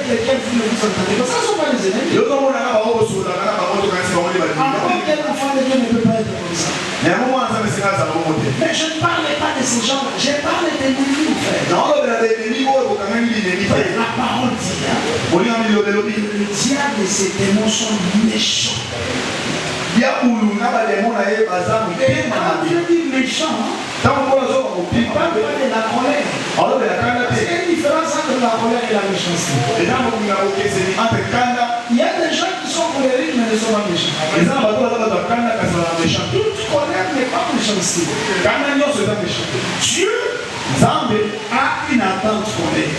lesquels vous ne vous entendez pas, ça ne sont pas des ennemis. Encore quel enfant de Dieu ne peut pas être comme ça. Mais je ne parle pas de ces gens, je parle des ennemis, frère. La parole dit, le diable et ses démons sont méchants. Et quand Dieu dit méchant, il ne parle pas de la colère. Il y a une différence entre la colère et la méchanceté. Il y a des gens qui sont colériques mais ne sont pas méchants. Toute colère n'est pas méchanceté. Dieu a une attente colère.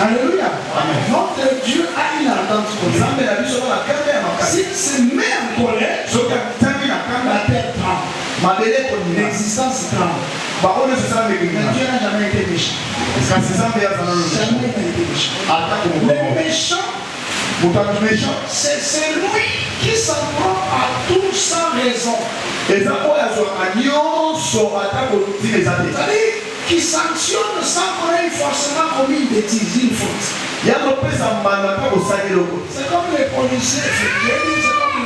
Alléluia. Notre Dieu a une attente colère. S'il se met en colère, la terre tremble. L'existence tremble. Mais Dieu n'a jamais été méchant. Jamais été méchant. Le méchant, c'est celui qui s'en prend à tout sans raison. C'est-à-dire qui sanctionne sans qu'on ait forcément commis une bêtise, une faute. C'est comme les policiers, c'est comme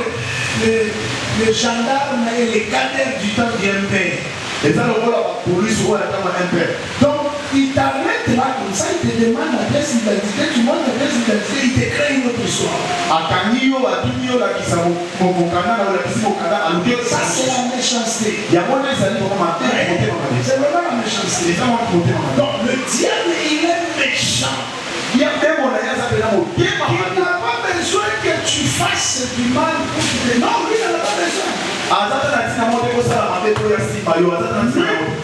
les gendarmes et les cadets du temps du MPR. Donc, il t'arrête là comme ça, il te demande la pièce d'identité, tu montres la pièce d'identité, il te crée une autre histoire. Ça, c'est la méchanceté. C'est vraiment la méchanceté. Donc, le diable, il est méchant. Il n'a pas besoin que tu fasses du mal pour te dire. Non, lui, il n'en a pas besoin.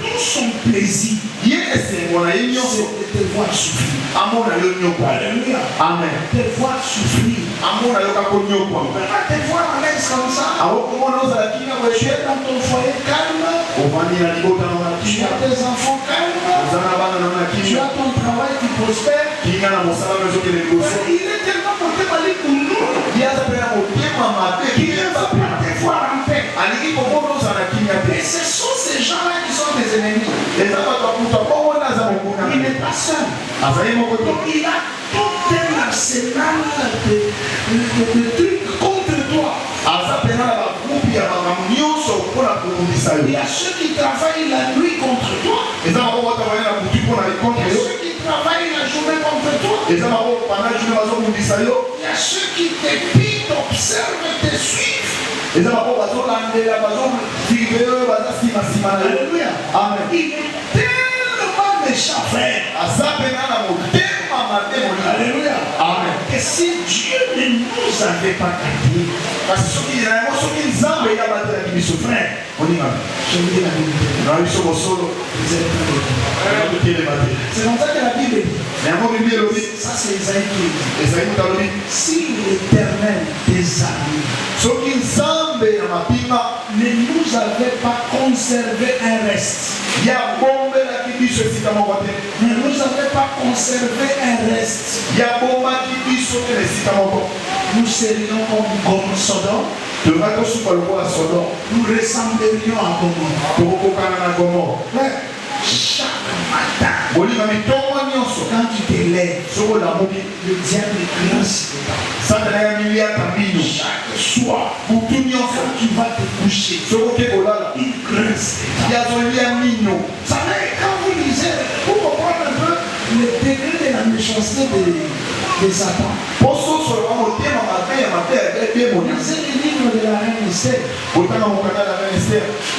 Tout son plaisir, c'est de te voir souffrir. Alléluia. Amen. Te voir souffrir. Quand te voir à l'aise comme ça, tu es dans ton foyer calme, tu as tes enfants calmes, tu as ton travail qui prospère. Il est tellement porté par les couleurs qu'il ne veut pas te voir en paix. Et ce sont ces gens-là qui sont des ennemis. Il n'est pas seul. Donc il a tout un arsenal de trucs contre toi. Il y a ceux qui travaillent la nuit contre toi. Il y a ceux qui travaillent la journée contre toi. Il y a ceux qui t'épient, t'observent et te suivent. Alléluia. Amen. Il est tellement méchant, frère. Alléluia. Amen. Et si Dieu ne nous avait pas gardés, frère, je vous dis la vérité. C'est comme ça que la Bible dit. Ça, c'est Isaïe qui dit. Si l'Éternel des armées ne nous avait pas conservé un reste, ne nous avait pas conservé un reste, nous serions comme Sodome. Nous ressemblerions à Gomorrhe. Chaque matin, quand tu te lèves, le diable grince dedans. Chaque soir, quand tu vas te coucher, il grince dedans. Ça veut dire, quand vous lisez, pour comprendre un peu le degré de la méchanceté de Satan. Lisez les livres de la reine Esther.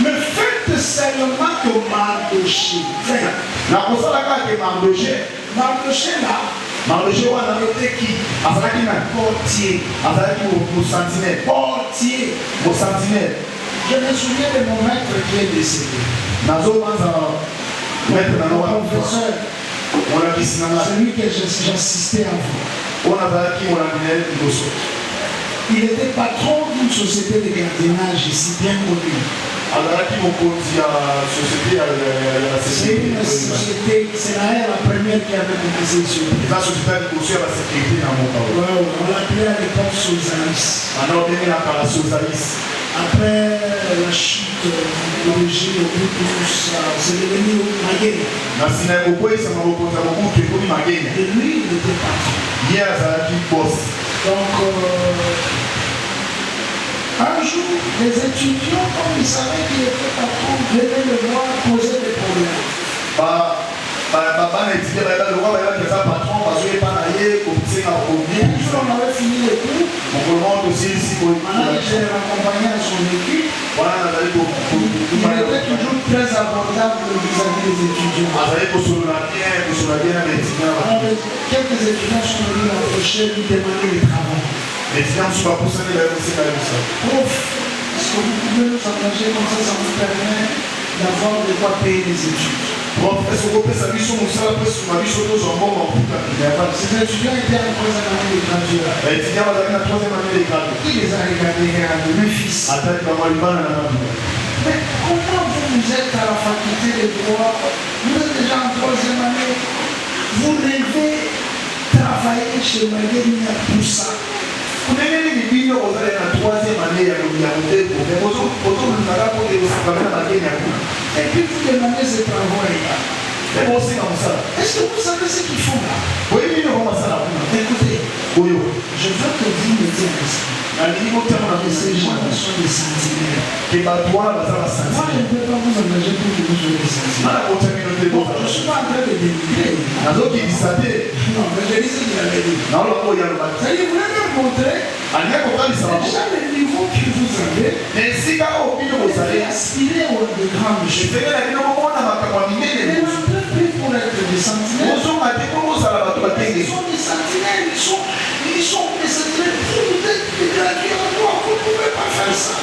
Mais faites seulement que Mardoché. Mardoché là, était qui? Portier. Portier. Je me souviens de mon maître qui est décédé. Mon professeur, celui que j'assistais avant. Il était patron d'une société de gardiennage ici, bien connue. C'est une société, c'est la première qui avait commencé ici. On l'appelait à l'époque Sosalis. Après la chute du régime au Bouddhus, c'est devenu Maguen. Et lui, il était parti. Donc, un jour, les étudiants, comme ils savaient qu'il était patron, venaient le voir poser des problèmes. On avait fini les cours. Maintenant, j'ai raccompagné à son équipe. Il était toujours très abordable vis-à-vis des étudiants. Quelques étudiants sont venus l'approcher, lui demander le travail. Prof, est-ce que vous pouvez nous engager comme ça nous permet d'avoir de quoi payer les études? Ces étudiants étaient en troisième année de graduat. Il les a regardés et a dit, mes fils, mais comment vous êtes à la faculté de droit? Vous êtes déjà en troisième année. Vous rêvez travailler chez Maguen pour ça. Et puis vous demandez ces travaux. Est-ce que vous savez ce qu'ils font là? Écoutez, je veux que vous me dites ça. Ces gens sont des sentinelles. Moi, je ne peux pas vous engager pour que vous soyez des sentinelles. Je ne suis pas en train de dénigrer. Non, mais je dis ce qu'il avait dit. C'est-à-dire, vous voulez me montrer déjà le niveau que vous avez. Aspirez au de grands monsieur. Et l'entreprise pour être des sentinelles. Ils sont des sentinelles. Ils sont des sentinelles. Vous êtes des gradués en droit. Vous ne pouvez pas faire ça.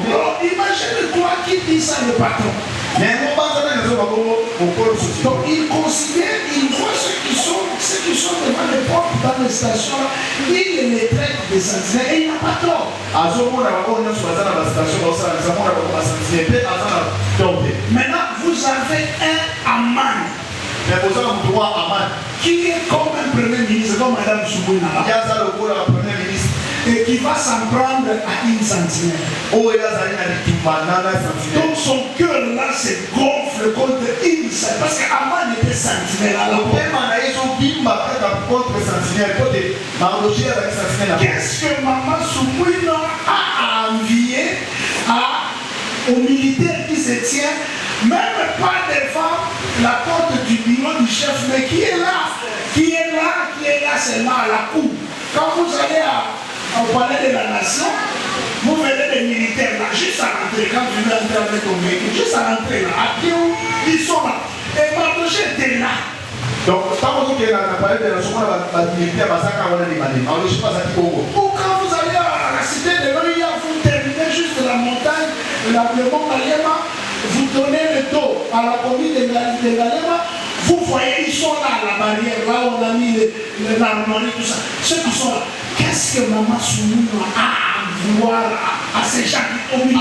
Alors, imagine-toi qui dit ça le patron. Donc il considère, il voit ceux qui sont devant les portes dans les stations, il les traite des sentinelles et il n'a pas tort. Maintenant, vous avez un Aman qui est comme un premier ministre, comme Madame Soubouna, et qui va s'en prendre à une sentinelle. Donc son cœur là se gonfle contre une sentinelle. Parce qu'Aman était sentinelle. Qu'est-ce que Maman Soubouna a envié aux militaires qui se tiennent, même pas devant la porte du bureau du chef, mais qui est là seulement à la cour. Quand vous allez au palais de la nation, vous verrez des militaires là, juste à l'entrée, quand tu veux entrer avec ton véhicule, juste à l'entrée là, à pied, ils sont là. Et Mardoché était là. Donc, quand vous allez à la palais de la nation, ou quand vous allez à la cité de l'Oïa, vous terminez juste la montagne, le mont Galema, vous donnez le dos à la commune de Galema, vous voyez, ils sont là à la barrière, là où on a mis l'armoirie, tout ça. Ceux qui sont là, qu'est-ce que Maman Soubouna a à vouloir à ces gens qui ont mis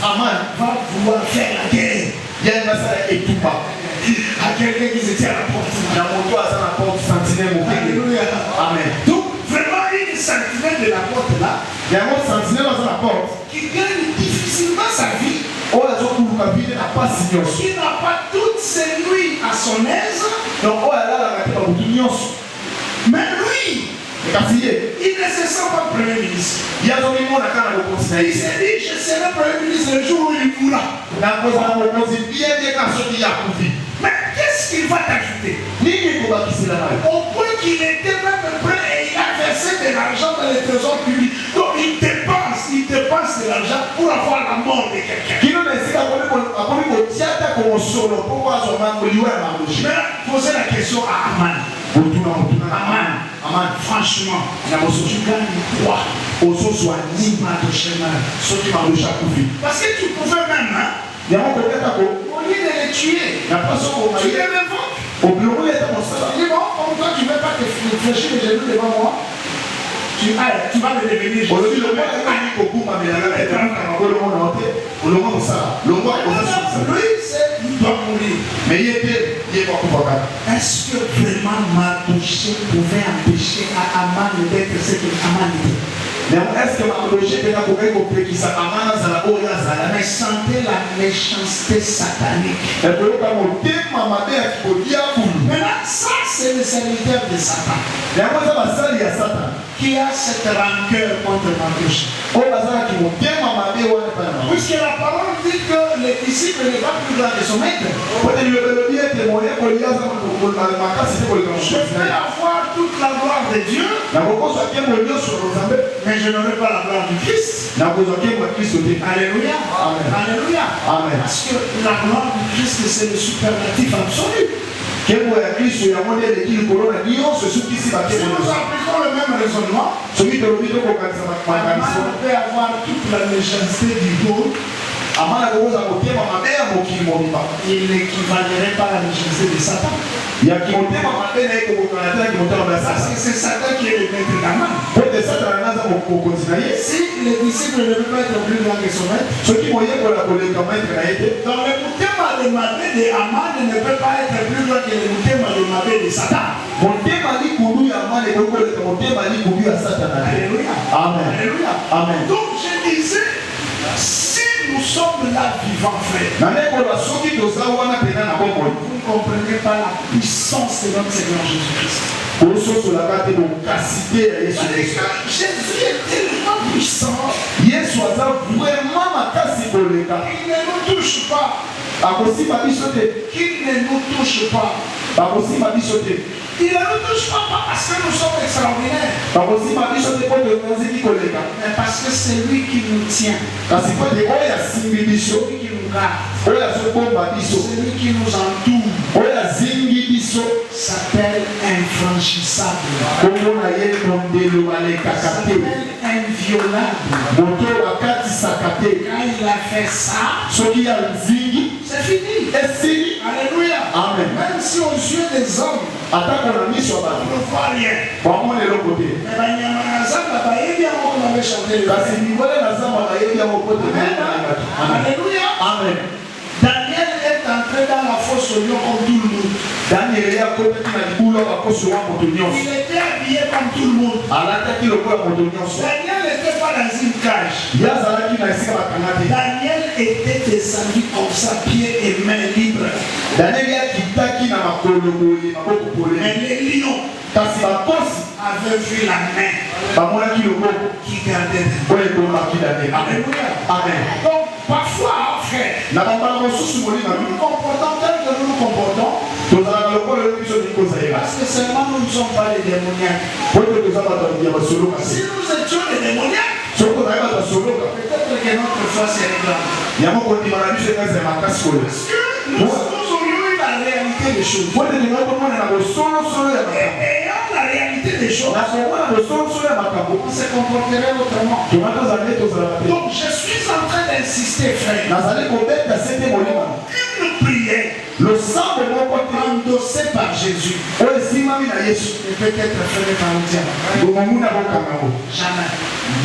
Aman va vouloir faire la guerre. À quelqu'un qui se tient à la porte. Alléluia. Amen. Donc, vraiment, une sentinelle de la porte là, qui gagne difficilement sa vie, qui n'a pas toutes ses nuits à son aise, mais lui, il ne se sent pas premier ministre. Il s'est dit, je serai premier ministre le jour où il mourra. Mais qu'est-ce qu'il va t'ajouter? Au point qu'il était même prêt et il a versé de l'argent dans les trésors publics. Donc il dépense de l'argent pour avoir la mort de quelqu'un. Mais posez la question à Aman. Aman, franchement, tu gagnes quoi? Parce que tu pouvais même, au lieu de les tuer, tu les révoques. Il dit, bon, comme toi tu ne veux pas te fléchir les genoux devant moi, tu vas le devenir Jésus. Lui, il doit mourir. Mais est-ce que vraiment Mardoché pouvait empêcher à Aman d'être ce que Aman était? Mais est-ce que Mardoché peut pouvoir comprendre ça Aman zala oya zala? Mais sentez la méchanceté satanique. Maintenant, ça c'est le serviteur de Satan. Qui a cette rancœur contre Mardoché. Puisque la parole dit que les disciples ne vont plus grand de son maître. Je vais avoir toute la gloire de Dieu, mais je n'aurai pas la gloire du Christ. Alléluia. Alléluia. Parce que la gloire du Christ, c'est le superlatif absolu. Si nous appliquons le même raisonnement, on peut avoir toute la méchanceté du monde. Il n'équivalerait pas à la méchanceté de Satan. Parce que c'est Satan qui est le maître d'Aman. Si les disciples ne peuvent pas être plus grands que son maître, donc le moutema de Mabé de Aman ne peut pas être plus grand que le moutema de Mabé de Satan. Alléluia. Alléluia. Donc je disais, si nous sommes là vivants, frères, vous ne comprenez pas la puissance de notre Seigneur Jésus-Christ. Jésus est tellement puissant. Il ne nous touche pas. Qu'il ne nous touche pas. Il ne nous touche pas parce que nous sommes extraordinaires. Mais parce que c'est lui qui nous tient. C'est lui qui nous garde. Celui qui nous entoure s'appelle infranchissable. S'appelle inviolable. Quand il a fait ça, c'est fini. Alléluia. Amen. Même si aux yeux des hommes, on ne voit rien. Alléluia. Amen. Daniel est entré dans la fosse au lion comme tout le monde. Il était habillé comme tout le monde. Daniel n'était pas dans une cage. Daniel était descendu comme ça, pieds et mains libres. Mais les lions avaient vu la main qui gardait. Alléluia. Amen. Donc, parfois, frère, nous nous comportons tel que nous nous comportons. Parce que seulement nous ne sommes pas les démoniaques. Si nous étions les démoniaques, peut-être que notre foi serait grande. Parce que nous aurions eu la réalité des choses. Et ayant la réalité des choses, on se comporterait autrement. Donc je suis en train d'insister, frère. Une prière endossée par Jésus et peut-être faite par le diable. Jamais.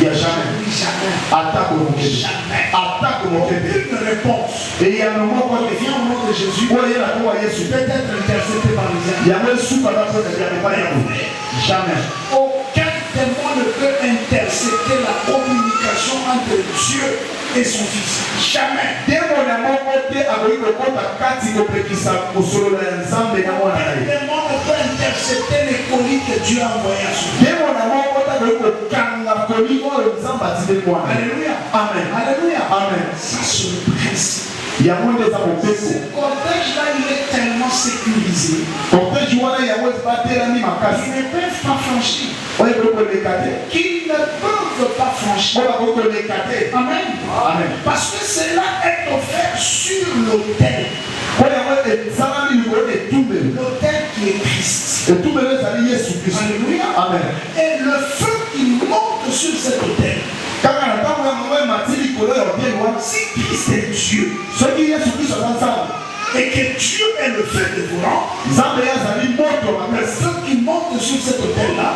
Il n'y a jamais. Jamais. Attaque au nom de Jésus. Jamais. Attaque au nom de Jésus. Aucune réponse. Et il y a un moment quand il vient au nom de Jésus. Peut être intercepté par le diable. Il y a un sous par la chose de jamais. Aucun démon ne peut intercepter la communication entre Dieu et son Fils. Jamais. Aucun démon ne peut intercepter les colis que Dieu a envoyés à son Fils. Alléluia. Amen. Alléluia. Amen. Ça c'est le principe. Il y a moins de ce cortège-là, il est tellement sécurisé. Ils ne peuvent pas franchir. Qu'ils ne peuvent pas franchir. Amen. Amen. Parce que cela est offert sur l'autel. L'autel qui est Christ. Alléluia. Amen. Et le feu qui monte sur cet autel. Si Christ est Dieu et que Dieu est le feu dévorant, le feu qui monte sur cet autel-là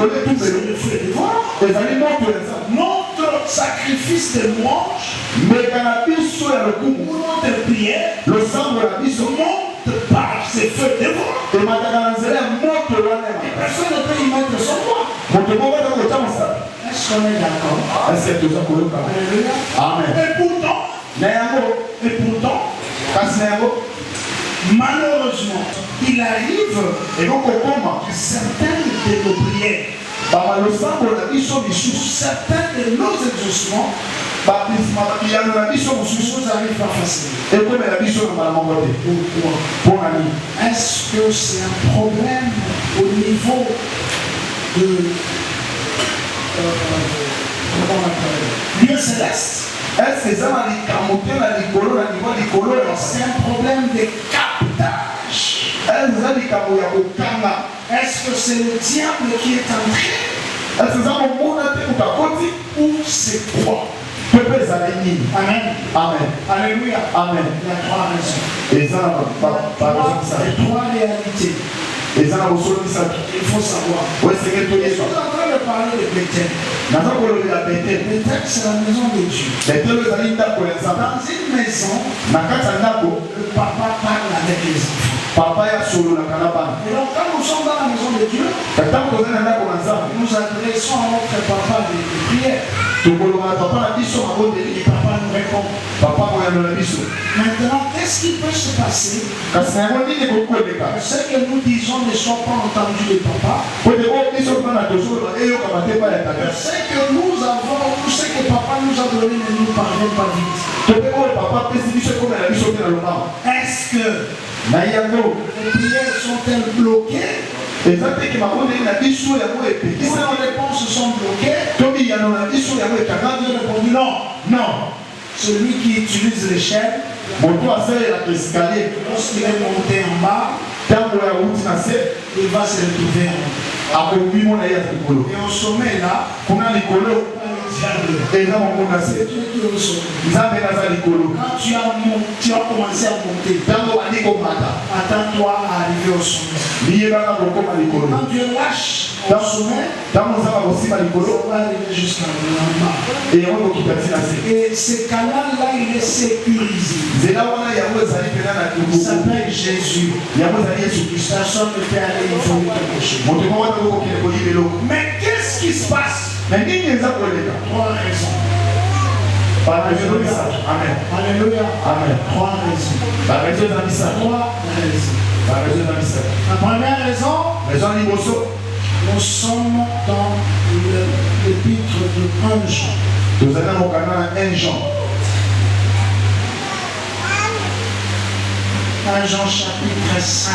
likolo etumbeli c'est le feu dévorant. ezali moto eza Notre sacrifice de louange mbeka na biso ya lokumu ou notre prière losambo na biso monte par ces feux dévorants. emataka na nzela ya moto wana ya makasi Personne ne peut y mettre son doigt. moto moko ata kotya mosala Est-ce qu'on est d'accord? ese toza koyoka Alléluia. amen Et pourtant, na yango kasi na yango malheureusement, il arrive ekokokoma que certaines de nos prières, bamalosambo na biso misusu certains de nos exaucements biyano na biso mosusu nous arrivent pas facilement. ekomela biso na mbala moko te Pourquoi? mpo na nini Est-ce que c'est un problème au niveau de comment on appelle, lieu céleste? ese eza na likambo te na likolo na nivo likolo C'est un problème de captage. eza likambo ya kokanga Est-ce que c'est le diable qui est entré ese eza komona te moto akoti ou c'est quoi? mpe mpe ezali nini Amen. amen Alléluia. amen Il y a trois raisons. eza na baraison misatu Trois réalités. eza na bosolo misatu Il faut savoir. oyo esenge Je toyeba suis en train de parler de Bethel. naza kolobela betele Bethel, c'est la maison de Dieu. betele ezali ndako ya nzambe Dans une maison, na kati ya ndako le papa parle avec les enfants. papa ya sololaka na bana Et donc, quand nous sommes dans la maison de Dieu, ntango tozali na ndako na nzambe nous adressons à notre papa des prières. tokolobaka papa na biso mabondeli Et papa nous répond. papa moyano na biso Maintenant, qu'est-ce qui peut se passer kasi na yango nini ekoki koleka que ce que nous disons ne soit pas entendu de papa? po te oyo biso bana tozoloba eyokama te epai ya Que tata ce que nous avons, tout ce que papa nous a donné ne nous parvient pas vite. to mpe oyo papa apesi biso ekomela biso te na lomama Est-ce que na yango les prières sont-elles bloquées? eza teke mabondeli na biso yango Ou epekisa nos réponses sont bloquées? to biyano na biso yango Dieu ekangami répondit non. non Celui qui utilise l'échelle, moto asalelaka escalier lorsqu'il est monté en bas, ntango ya wuti na se il va se retrouver en haut. akobimo na ye ya likolo Et au sommet là, kuna likolo pas le diable. eza mongo na se C'est Dieu qui est au sommet. nzambe naza likolo Quand tu as commencé à monter, ntango bandi komata attends-toi à arriver au sommet. liyebaka kokoma likolo Quand Dieu lâche au sommet, ntango nzambe akosima ça likolo va arriver jusqu'à bas. eyango ekokita ntina se Et ce canal-là, il est sécurisé. nzela wana yango ezali mpena na Il s'appelle Jésus. yango ezali yesu kristo Personne ne peut aller voler quelque chose. moto moko ata kokokende koyiba eloko Mais qu'est-ce qui se passe? na nini eza koleka Trois raisons. baraison misato amen Alléluia. amen Trois raisons. baraison eza misato Trois raisons. baraison eza misato La première raison, raison ya liboso nous sommes dans l'épître de 1 Jean. tozali na mokanda na 1 Jean 1 Jean chapitre 5.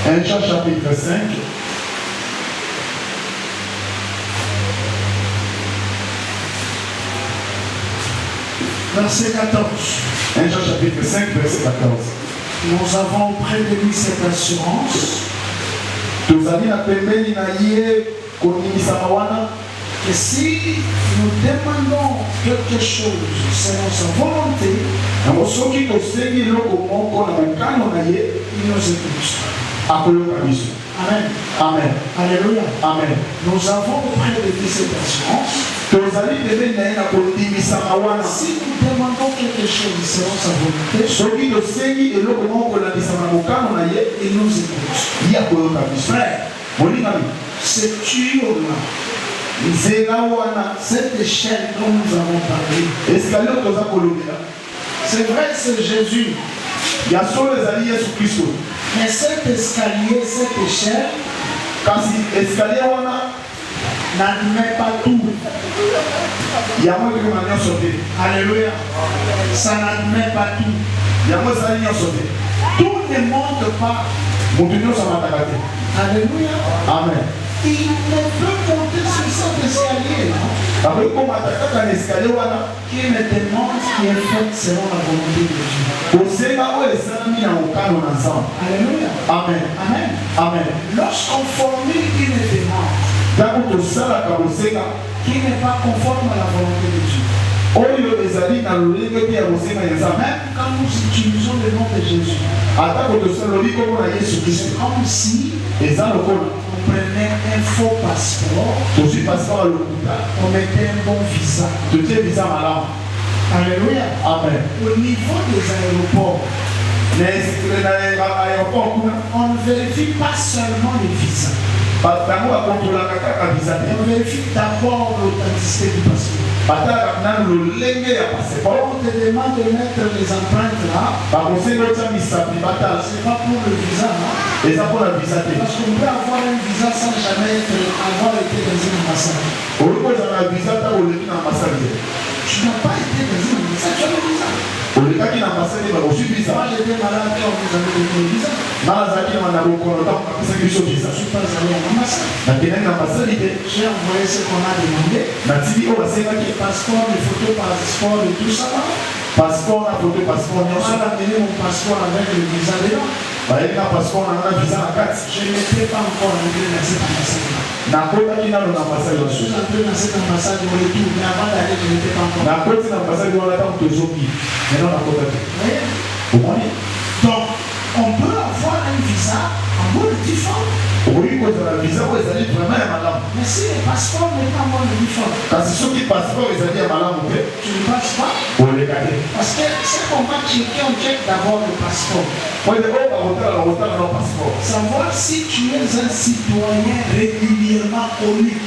1 Jean chapitre 5 Verset 14. 1 Jean chapitre 5 verset 14 Nous avons auprès de lui cette assurance tozali na pembeni na ye konimisama wana que si nous demandons quelque chose selon sa volonté, yango soki tosengi eloko moko na mokano na ye il nous écoute. akoyoka biso Amen. amen Alléluia. amen Nous avons auprès de lui cette assurance. tozali pembeni na ye na kondimisama wana Si nous demandons quelque chose selon sa volonté, soki tosengi eloko moko kolandisama na mokano na ye il nous écoute. ye akoyoka biso Frère, molingami ce tuyau-là, nzela wana cette échelle dont nous avons parlé, escalier oyo toza kolobela c'est vrai, c'est Jésus. ya solo ezali yesu kristo Mais cet escalier, cette échelle, kasi escalier wana n'admet pas tout. yango ekokoma nyonso te Alléluia. Ça n'admet pas tout. yango ezali nyonso te Tout ne monte pas. moto nyonso amataka te Alléluia. amen Il ne peut monter sur cet escalier bakoki komata kaka na escalier wana qui me demande qui est fait selon la volonté de Dieu. kosenga oyo esalami na mokano na nzambe Alléluia. amen Amen. amen Lorsqu'on formule une demande ntango tosalaka kosenga qui n'est pas conforme à la volonté de Dieu, oyo ezali na lolenge te ya kosenga ya nzambe même quand nous utilisons le nom de Jésus, atako tosalobi kombo na yesu c'est kristo comme si eza lokola on prenait un faux passeport. passeport, tozwi passeport ya lokuta on mettait un bon visa. totie visa malamu. Alléluia. Amen. Au niveau des aéroports, aéroport kuna on ne vérifie pas seulement les visas. bango bakontrolaka kaka visa te, On vérifie d'abord l'authenticité du passeport. batalaka nanu lolenge ya passeport. On te demande de mettre les empreintes là. bakosenga otya misapi batala C'est pas pour le visa, non? eza mpona visa te. Parce qu'on peut avoir un visa sans jamais avoir été dans une ambassade. olingi kozala na visa ntango oleki na ambasade te. Tu n'as pas été dans une ambassade, tu as le visa. olekaki na ambasade bakozwi visa. Moi j'étais malade quand vous avez donné le visa. nga nazalaki na bokono ntango bapesaki biso visa. Je ne suis pas allé à l'ambassade. nakendaki na ambasade te, J'ai envoyé ce qu'on a demandé. natiki oyo basengaki Les passeports, les photos passeport et tout ça. passeport na foto passeport On nyonso. a amené mon passeport avec le visa dedans. bayeli na passeport na nga na visa na kati. Je n'étais pas encore entré dans cette ambassade. nakotaki nano na ambasade Je suis nyonso. entré dans cette ambassade au retour, mais avant d'aller, je n'étais pas encore. nakoti na ambasade wana ntango tozoki meno nakotaki. Vous voyez? omoni Donc, on peut avoir un visa en mode différent. okoki kozala visa oyo ezali vraiment ya malamu, Mais si le passeport n'est pas en mode différent, kasi soki passeport ezali ya malamu te tu ne passes pas. oleka te. Parce que ce qu'on va checker, on check d'abord le passeport. oyo bakotala na passeport Savoir si tu es un citoyen régulièrement connu.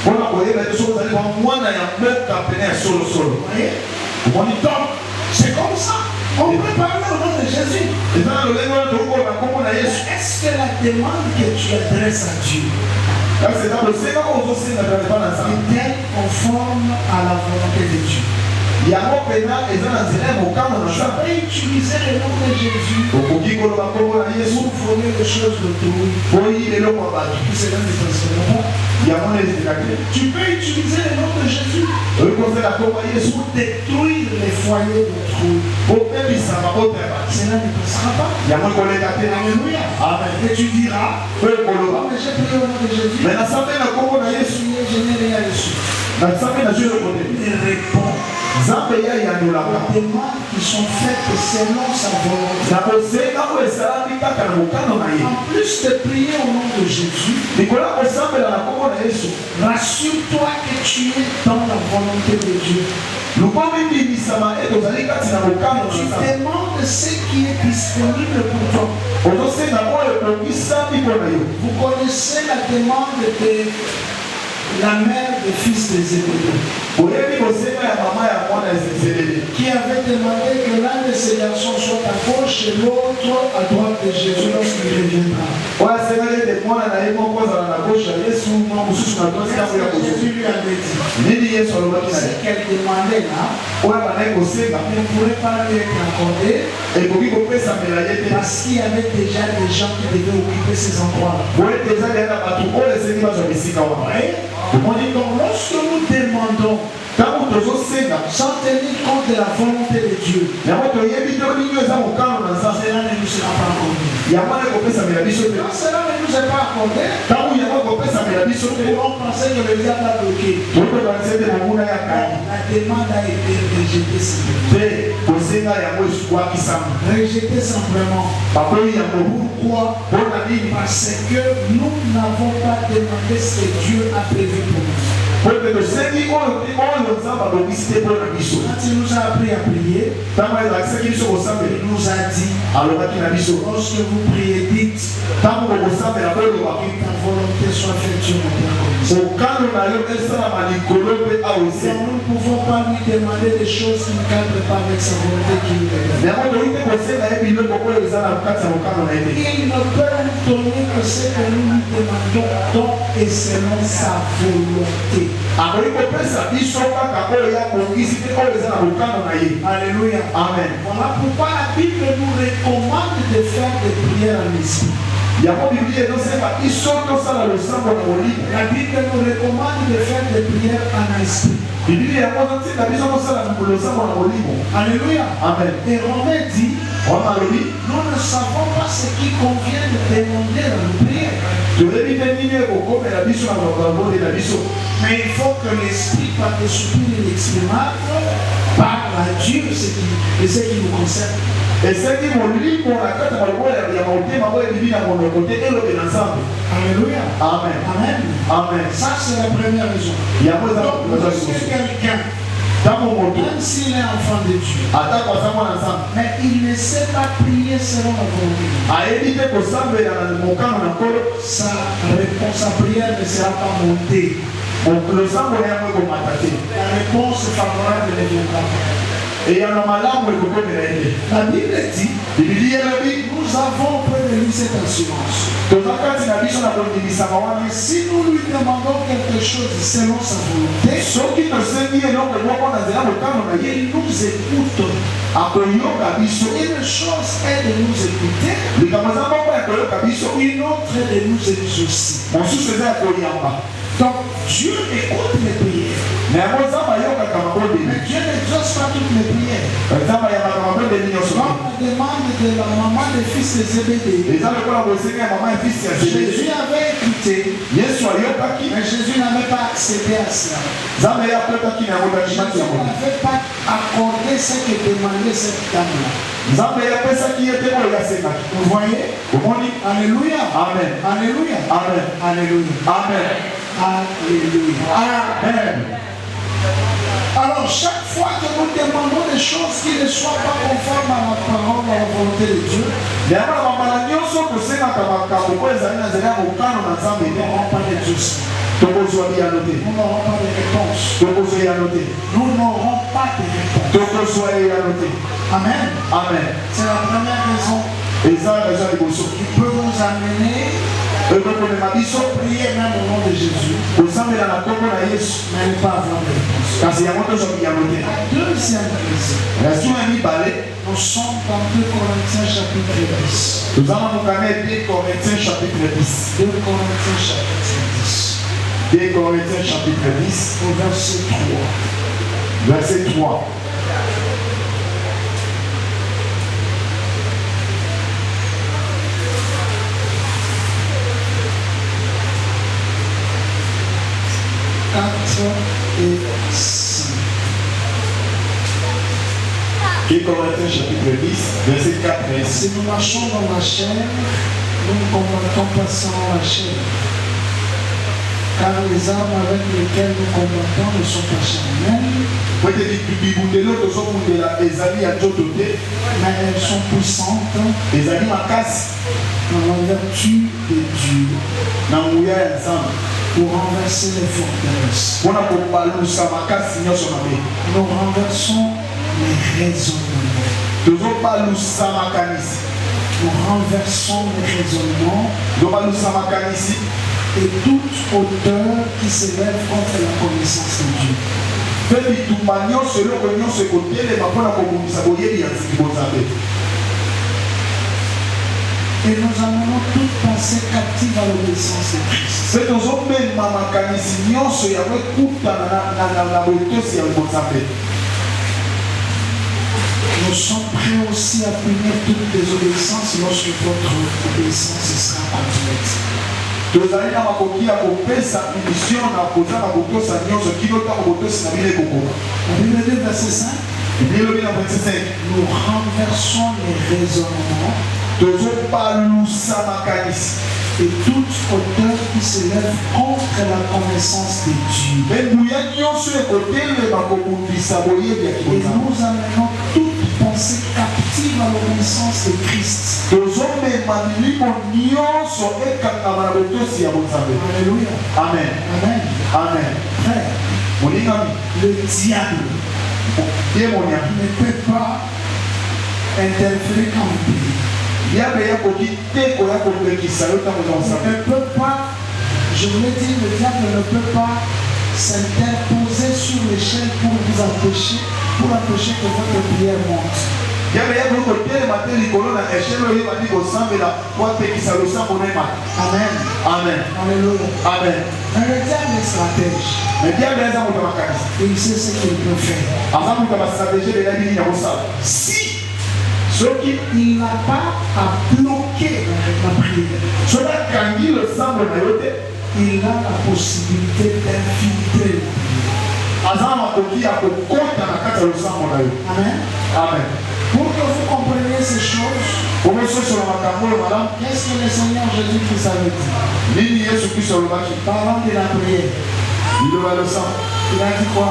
mpona koyeba te soki ozali wa mwana ya mboka pene ya solosolo. Vous voyez? omoni donc C'est comme ça. On peut parler au nom de Jésus. eza na lolenge wana tokokola na nkombo na yesu. Est-ce que la demande que tu adresses à Dieu kasi eza kosenga oyo ozosengaka epa na nzambe est-elle conforme à la volonté de Dieu? yango pena eza na nzela ya mokano na Je nzambe. vais utiliser le nom de Jésus okoki koloba nkombo na yesu pour voler les choses d'autrui. boyi eloko ya bato Que cela ne fonctionne pas. yango na ezela te. Tu peux utiliser le nom de Jésus oyi kosala nkombo ya yesu pour détruire les foyers d'autrui. bobebisa mabota ya bato Cela ne passera pas. yango ekoleka te. Alléluia. amen. Et tu diras, oyo ekoloba mais j'ai prié au nom de Jésus. me nasambeli na nkombo na yesu Je n'ai rien reçu. nasambeli na jesu kote Il répond nzambe ye ayandolaka aux demandes qui sont faites selon sa volonté. na kosenga oyo esalami kaka na mokano na ye. En plus de prier au nom de Jésus, likolo ya kosambela na nkombo na yesu rassure-toi que tu es dans la volonté de Dieu. lukomi bimisama ete ozali kati na mokano na Tu nzambe. demandes ce qui est disponible pour toi. ozosenga oyo ekokisami mpo na yo. Vous connaissez la demande de la mère des fils de Zébédée, oyebi kosenga ya mama ya mwana ya Zebede qui avait demandé que l'un de ses garçons soit à gauche et l'autre à droite de Jésus lorsqu'il reviendra. oyo asengaki ete mwana na ye moko azala na gauche ya yesu mwa mosusu na droite ntango ya Qu'est-ce que kosusu. Jésus lui avait dit? nini yesu alobaki na Ce ye qu'elle demandait là oyo abandaki kosenga ne pourrait pas lui être accordé ekoki kopesamela ye te parce qu'il y avait déjà des gens qui devaient occuper ces endroits-là. boye ete ezali ya na bato oyo esengi bazwa bisika wana. omoni Donc lorsque nous demandons ntango tozosenga sans tenir compte de la volonté de Dieu, yango toyebi te nini eza mokano na nzambe cela ne nous sera pas accordé. yango wana ekopesamela biso te. Quand cela ne nous est pas accordé, ntango yango ekopesamela biso te on pensait que le diable a bloqué. tokokanisa ete monguna ya kani La demande a été rejetée simplement. te kosenga yango eswakisama Rejetée simplement. bakoyi yango Pourquoi? mpo na nini Parce que nous n'avons pas demandé ce que Dieu a prévu pour nous. po ete tosengi oyo nzambe alobisi te mpo na biso. Quand il nous a appris à prier, ntango elakisaki biso il kosambela nous a dit, alobaki na biso lorsque vous priez, dites ntango bokosambela boloba que ta volonté soit faite sur la terre comme ici. mokano na yo esalama likolo mpe awa ese. Donc nous ne pouvons pas lui demander des choses qui ne cadrent pas avec sa volonté qui nous donne. yango toyi te kosenga ye biloko oyo eza na kati ya mokano na ye te. Il ne peut nous donner que ce que nous lui demandons donc et selon sa volonté. akoki kopesa biso kaka oyo ya bongisi te oyo eza na mokano na ye. Alléluia. amen. Voilà pourquoi la Bible nous recommande de faire des prières en esprit. yango biblia ezosenga biso tosala losambo na molimo. La Bible nous recommande de faire des prières en esprit. biblia yango ezotinda biso tosala losambo na molimo. Alléluia. amen. Et Romain dit, wana alobi nous ne savons pas ce qui convient de demander dans nos prières. toyebi te nini ekokomela biso na makambo na biso. Mais il faut que l'Esprit, par-dessus tout l'inexprimable, parle à Dieu et ce qui nous concerne. Et c'est qui mon lit pour la carte, il y a mon thème, il y a mon côté et l'autre ensemble. Alléluia. Amen. Amen. Amen. Ça, c'est la première raison. Il y a Donc, lorsque quelqu'un, même s'il est enfant de Dieu, mais il ne sait pas prier selon la volonté, sa prière ne sera pas montée. La réponse favorable ne viendra pas. Et il y a un malade La Bible dit, nous avons auprès de lui cette assurance. Et si nous lui demandons quelque chose selon sa volonté, il nous écoute. Une chose est de nous écouter, une autre est de nous exaucer. Donc Dieu écoute les prières. Mais Dieu n'exauce pas toutes les prières. Comme la demande de la maman des fils de Zébédée. Jésus avait écouté, mais Jésus n'avait pas accédé à cela. Jésus n'avait pas accordé ce que demandait cette dame-là. Vous voyez? Alléluia. Amen. Alléluia. Amen. Alléluia. Amen. Alléluia. Amen. Alors, chaque fois que nous demandons des choses qui ne soient pas conformes à la parole, à la volonté de Dieu, nous n'aurons pas d'exaucement. Nous n'aurons pas de réponse. Nous n'aurons pas de réponse. Amen. Amen. C'est la première raison qui peut nous amener prier même au nom de Jésus, mais ne pas avoir de réponse. La deuxième raison, nous sommes dans 2 Corinthiens chapitre 10. 2 Corinthiens chapitre 10. Au verset 3. Verset 3. Et 5. 2 Corinthiens chapitre 10, verset 4 et 5. Si nous marchons dans la chair, nous ne combattons pas sans la chair. Car les armes avec lesquelles nous combattons ne sont pas charnelles, mais elles sont puissantes dans la vertu de Dieu pour renverser les forteresses. Nous renversons les raisonnements. Nous renversons les raisonnements et toute hauteur qui s'élève contre la connaissance de Dieu. Et nous amenons toute pensée captive à l'obéissance de Christ. Nous sommes prêts aussi à punir toute désobéissance lorsque votre obéissance sera complète. La Bible dit verset 5. Nous renversons les raisonnements et toute hauteur qui s'élève contre la connaissance de Dieu. Et nous amenons toute pensée captive à l'obéissance de Christ. Alléluia. Amen. Amen. Amen. Frère, le diable ne peut pas interférer quand on prie. Il ne peut pas, je voulais dire, le diable ne peut pas s'interposer sur l'échelle pour vous empêcher, que votre prière monte. Amen. Amen. Alléluia. Amen. Mais le diable est stratège. Il sait ce qu'il peut faire. Si il n'a pas à bloquer la prière, il a la possibilité d'infiltrer la prière. Amen. Amen. Pour que vous compreniez ces choses, qu'est-ce que le Seigneur Jésus-Christ avait dit? Parlant de la prière. Il a dit quoi?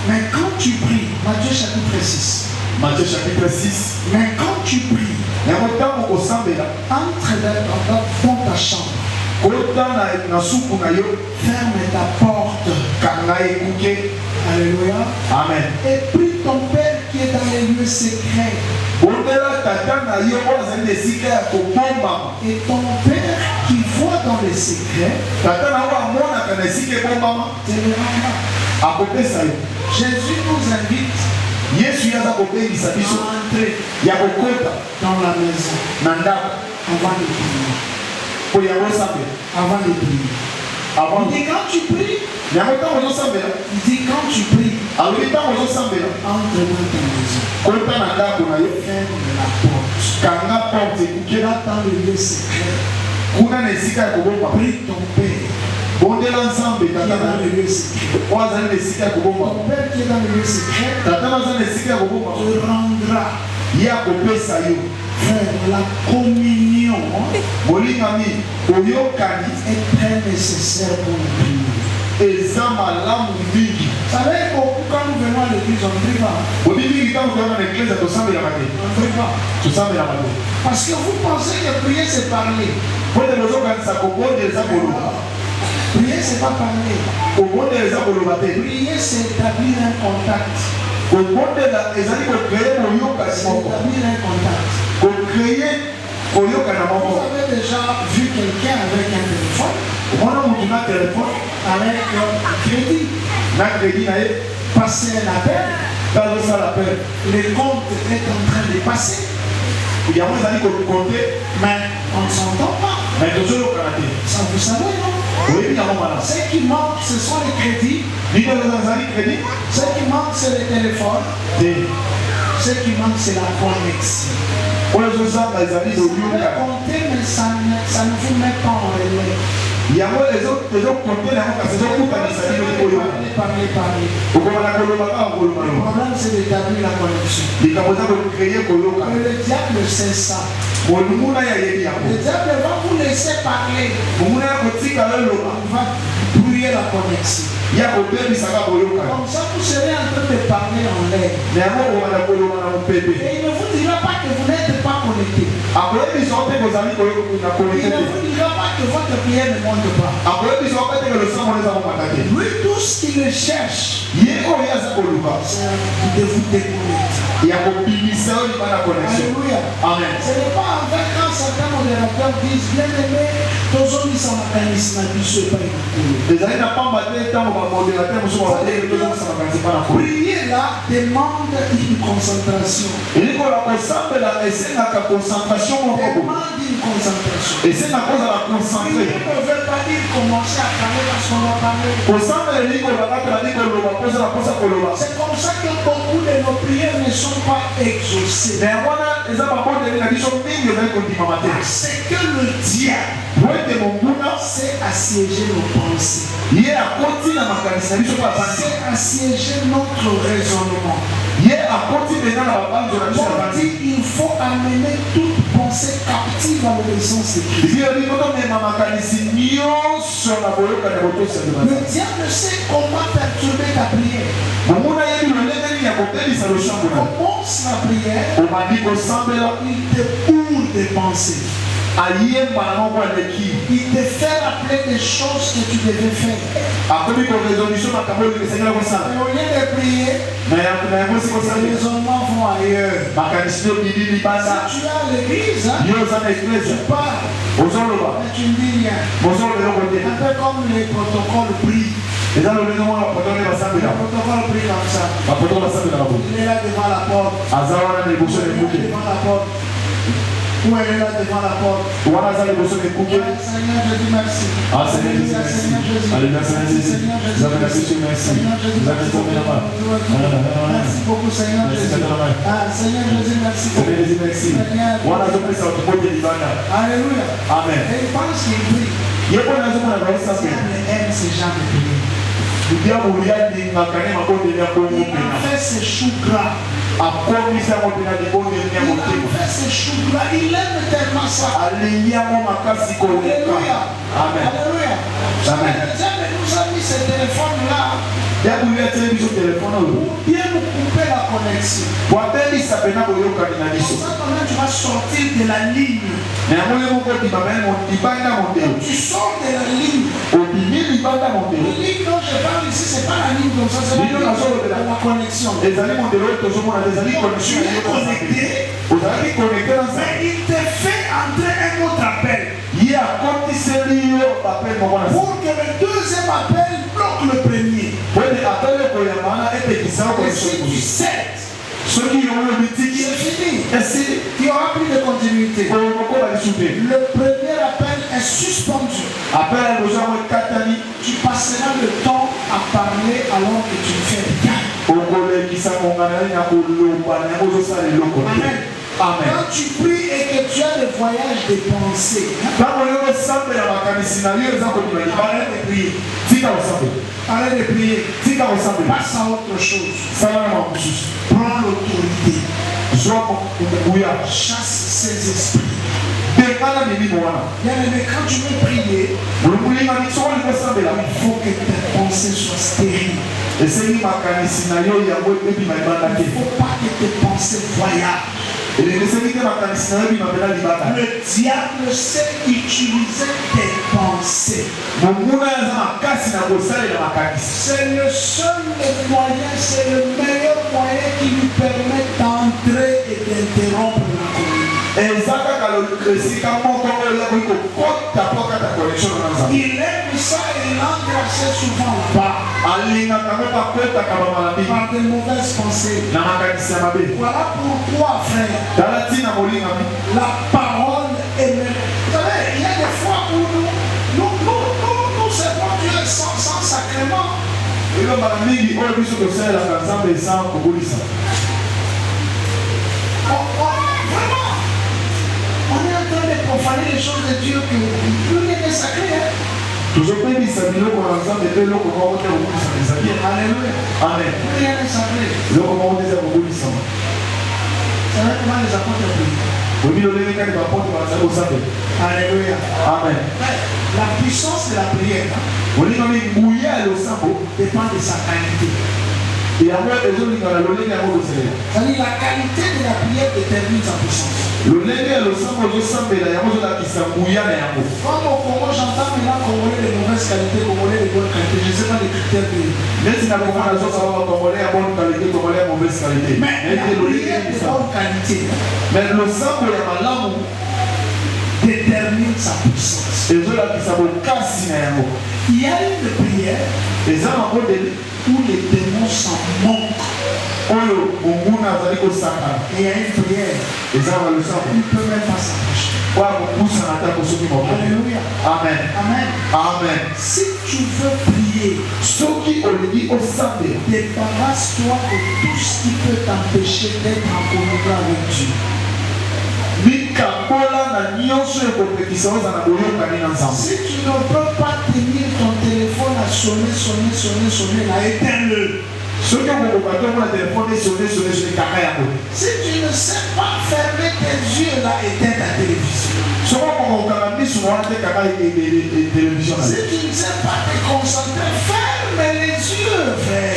Mais quand tu pries, Matthieu chapitre 6. Matthieu chapitre 6. Mais quand tu pries, entre dans ta chambre. Ferme ta porte. Alléluia. Amen. Et prie ton Père qui est dans les lieux secrets. Et ton Père qui voit dans les secrets te le rendra. Jésus nous invite à entrer dans la maison avant de prier. Avant de prier. Il dit quand tu pries, il dit quand tu pries, entre dans ta maison, ferme la porte. Tu es là dans le lieu secret. Prie ton Père. Qui est dans le lieu secret. Ton Père qui est dans le lieu secret te rendra. Frère, la communion est très nécessaire pour nous prier. Vous savez, beaucoup quand nous venons à l'église, on ne prie pas. On ne prie pas. Parce que vous pensez que prier c'est parler. Prier c'est pas parler. Prier c'est établir un contact. C'est établir un contact. Vous avez déjà vu quelqu'un avec un téléphone, avec un crédit, passer un appel, le compte est en train de passer, mais on ne s'entend pas. Ça vous savez, non? Ce qui manque, ce sont les crédits. Ce qui manque, c'est le téléphone. Ce qui manque, c'est la connexion. Vous pouvez compter, mais ça ne vous met pas en relais. Parler. Le problème, c'est d'établir la connexion. Et le diable sait ça. Le diable va vous laisser parler. On va brouiller la connexion. Comme ça, vous serez en train de parler en l'air. Et il ne vous dira pas que vous n'êtes pas connecté. Il ne vous dira pas que votre prière ne monte pas. Lui, tout ce qu'il cherche, c'est de vous déconnecter. Alléluia. Amen. Ce n'est pas en fait quand certains modérateurs disent bien aimé, Tozoni sans mécanisme, ne suis pas prier là demande une concentration. Demande une concentration. Prier ne veut pas dire commencer à parler parce qu'on va parler. C'est comme ça que beaucoup de nos prières ne sont pas exaucées. C'est que le diable c'est assiéger nos pensées. C'est assiéger notre raisonnement. Il faut amener toute pensée captive à l'obéissance de Christ. Le diable sait comment perturber ta prière. Commence la prière, il te bourre des pensées. Il te fait rappeler des choses que tu devais faire. Et au lieu de prier, les raisonnements vont ailleurs. Si tu es à l'église, tu parles, mais tu ne dis rien. Un peu comme les protocoles prient. Le protocole prie comme ça. Il est là devant la porte. Où elle est là devant la porte. Voilà, ça les besoins de couper. Seigneur, je dis merci. Ah, Seigneur Jésus, merci. Alléluia, Seigneur Jésus. Vous avez merci, merci. Vous avez tombé la main. Merci beaucoup, Seigneur Jésus. Ah, Seigneur Jésus, merci. Seigneur Jésus, merci. Voilà, je prie ça au niveau de l'Ibana. Alléluia. Amen. Et il pense qu'il prie. Il y a pas de raison pour la Le diable aime ces gens de prier. Le diable, il y a des macarons à côté de la bonne Il a fait ses choux gras. a promis ça mon pénal de bonne Il a fait ses choux gras. Il aime tellement ça. Alléluia, mon makasi koleka. Alléluia. Amen. Alléluia. Amen. Le diable nous a mis ce téléphone-là Diable lui a tiré sur téléphone. pour bien nous couper la connexion. Pour atteindre ça pénal pour yo Comme kaninabiso. ça, quand même, tu vas sortir de la ligne. Mais à mon époque, il m'a même ibanda monté. Tu sors de la ligne. Au début, ibanda La monté. ligne dont je parle ici, ce n'est pas la ligne comme ça, c'est la ligne de la connexion. Les amis monté l'autre, tout le monde a des amis Tu connectés. es connecté, Vous avez connecté dans ça. mais il te fait entrer un autre appel Il y a comme si c'est lui, appelle mon bon. pour que le deuxième appel bloque le premier. Pour les appels pour les manas et puis ça Et si tu sais, ceux qui ont le mythique, c'est fini. et si Il n'y aura plus de continuité. pour le moment, on va souper. Le premier appel est suspendu. Après, nous avons 4 années. Tu passeras le temps à parler alors que tu fais rien. Amen. Amen. Quand tu pries et que tu as le voyage des pensées, arrête de prier. Arrête de prier. Passe à autre chose. Prends l'autorité. Chasse ces esprits. Bien aimé, quand tu veux prier, il faut que tes pensées soient stériles. Il ne faut pas que tes pensées voyagent. Le diable sait utiliser tes pensées. C'est le seul moyen, c'est le meilleur moyen qui lui permet d'entrer et d'interrompre la communion. Il aime ça et il entre assez souvent là-bas par de mauvaises pensées. Voilà pourquoi, frère, la parole est même. Vous savez, il y a des fois où nous servons Dieu sans sacrement. Vraiment, on est en train de profaner les choses de Dieu que plus rien n'est sacré. Alléluia. Amen. Plus rien n'est sacré. Vous savez comment les apôtres prient? Alléluia. Amen. La puissance de la prière dépend de sa qualité. C'est-à-dire la qualité de la prière détermine sa puissance. Comme au Congo, j'entends maintenant Congolais de mauvaise qualité, Congolais de bonne qualité. Je ne sais pas les critères de. Mais la prière de bonne qualité détermine sa puissance. Il y a une prière où les démons s'en moquent. Et il y a une prière il ne peut même pas s'approcher. Alléluia. Amen. Amen. Amen. Si tu veux prier, débarrasse-toi de tout ce qui peut t'empêcher d'être en communion avec Dieu. Si tu ne peux pas tenir ton téléphone à sonner, là, éteins-le. Si tu ne sais pas fermer tes yeux, là, éteins ta télévision. Si tu ne sais pas te concentrer, ferme les yeux, frère.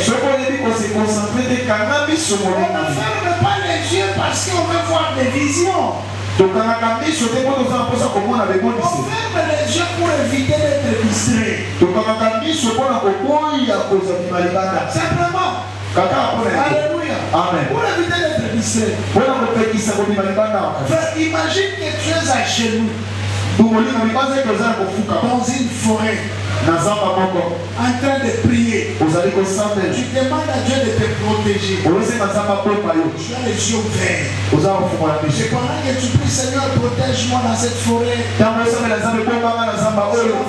On ne ferme pas les yeux parce qu'on veut voir des visions. On ferme les yeux pour éviter d'être distrait. Simplement. Alléluia. Amen. Pour éviter d'être distrait. Imagine que tu es à genoux dans une forêt. en train de prier. Tu demandes à Dieu de te protéger. Tu as les yeux ouverts. Et pendant que tu pries, Seigneur, protège-moi dans cette forêt. C'est la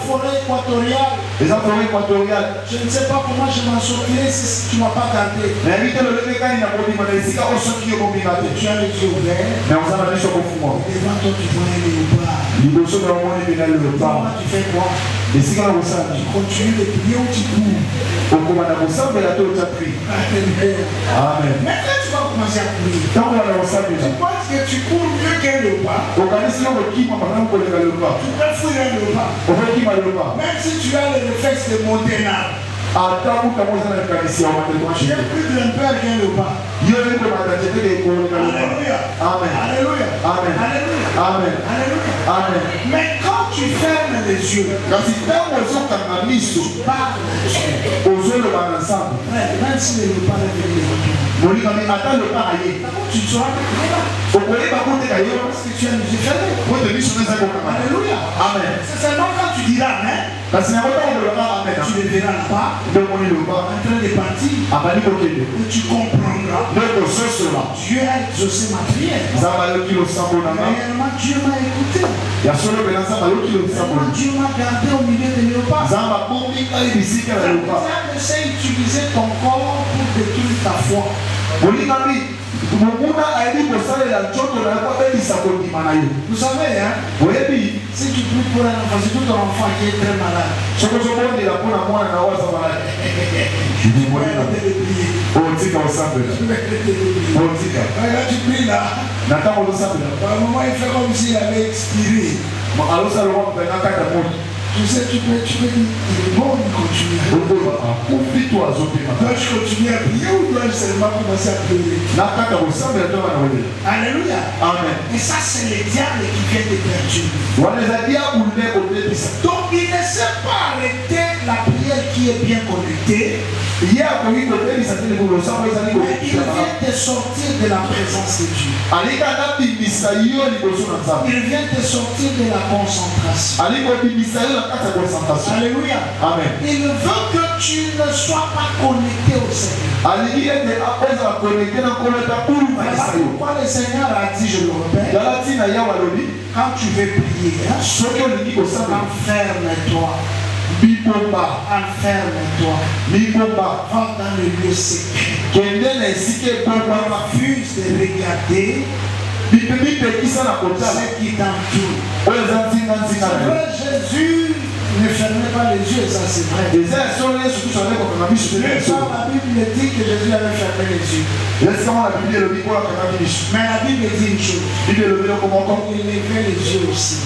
forêt équatoriale. Je ne sais pas comment je m'en sortirai si tu ne m'as pas gardé. Tu as les yeux ouverts. Devant toi, tu vois un léopard. Comment tu fais quoi? Tu continues de prier ou tu cours? Amen. Maintenant, tu vas commencer à prier. Tu penses que tu cours mieux qu'un léopard? Tu peux fuir un léopard. Même si tu as le réflexe de monter là. Tu es plus grimpeur qu'un léopard. Alléluia. Amen. Alléluia. Amen. Alléluia. Amen. Alléluia. Amen. Mais quand tu fermes les yeux, tu parles même si le léopard est venu tu seras parce que tu as les yeux fermés. Alléluia. Amen. C'est seulement quand tu diras Amen, tu le verras là-bas en train de partir et tu comprendras. Dieu a exaucé ma prière. Réellement, Dieu m'a écouté. Réellement, Dieu m'a gardé au milieu des léopards. Tu sais utiliser ton corps pour détruire ta foi. Vous savez, hein? Si tu pries pour un enfant, c'est tout ton enfant qui est très malade. Tu peux arrêter de prier. Là, tu pries là. À un moment, il fait comme s'il avait expiré. Tu sais, tu peux dire, il est bon, il continue. Dois-je continuer à prier ou dois-je seulement commencer à prier? Alléluia. Amen. Et ça, c'est le diable qui vient te perturber. Donc, il ne sait pas arrêter la prière qui est bien connectée. Mais il vient te sortir de la présence de Dieu. Il vient te sortir de la concentration. Alléluia. Amen. Il veut que tu ne sois pas connecté au Seigneur. Voilà pourquoi le Seigneur a dit, je le répète, quand tu veux prier, enferme-toi. Enferme-toi. Va dans le lieu secret. Refuse de regarder ce qui t'entoure. Jésus ne fermait pas les yeux, ça c'est vrai. Mais la Bible dit que Jésus avait fermé les yeux. Mais la Bible dit une chose. Il levait les yeux aussi.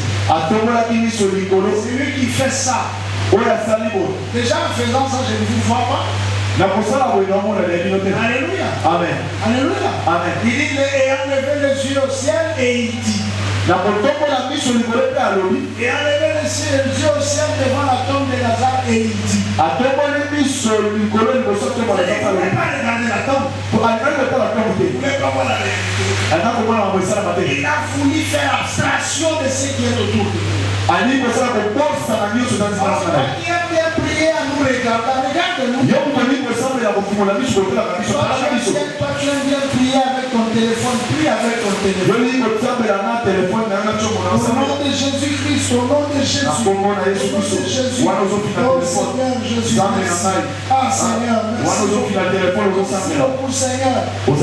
C'est lui qui fait ça. Déjà en faisant ça, je ne vous vois pas. Alléluia. Amen. Alléluia. Amen. Il dit, et enlevé les yeux au ciel et il dit. Et enlevé les yeux au ciel devant la tombe de Lazare et il dit. Il ne pouvait pas regarder la tombe. Il ne pouvait pas voir la réalité. Il a voulu faire abstraction de ce qui est autour de lui. On va bien prier à nous regarder. Regarde-nous. Toi, tu aimes bien prier avec ton téléphone. Prie avec ton téléphone. Au nom de Jésus-Christ, au nom de Jésus. Oh Seigneur, Jésus. Ah Seigneur, merci beaucoup Seigneur. Tu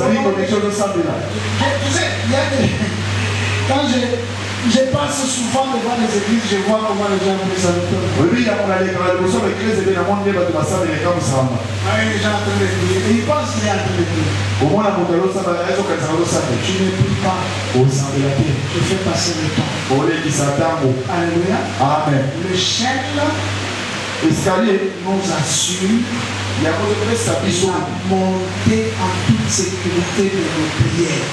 sais, il y a des... Quand je passe souvent devant les églises, je vois comment les gens prient avec eux. Les gens en train de prier. Et ils pensent qu'il est en train de prier. Je ne prie pas. Je fais passer le temps. Alléluia. Amen. Le chêne nous assure la montée en toute sécurité de nos prières.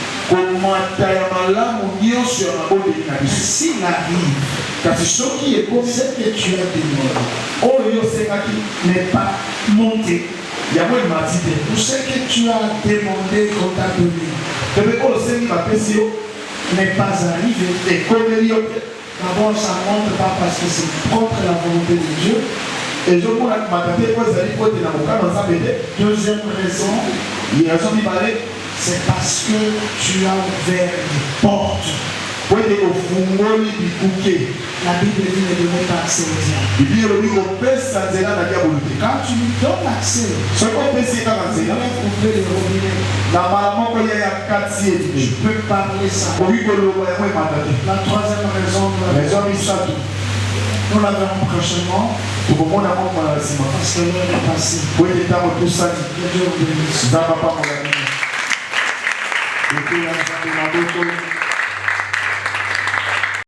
S'il arrive, ce que tu as demandé n'est pas monté. Tout ce que tu as demandé qu'on t'a donné n'est pas arrivé. D'abord, ça ne montre pas parce que c'est contre la volonté de Dieu. Et je vous la matate pour les côtés dans mon cas dans sa BD. Deuxième raison, Il y a son parler. c'est parce que tu as ouvert des portes. Pour être au fungoli du bouquet. La Bible dit ne donnez pas accès au diable. Il dit le lui au père ça c'est là la diabolité. Quand tu lui donnes accès, Ce qu'on peut c'est quand tu c'est là. vas ouvrir les robinets. La maman quand il y a 4 sièges. Tu peux parler ça. Pour lui que le roi est matate. La troisième raison, Les hommes ils savent. nous la verrons prochainement Pour que mon amour dans la ciment. parce que l'heure est passée. Pour être dans tout ça. Que Dieu vous bénisse. Zamba pas mon ami. Et puis la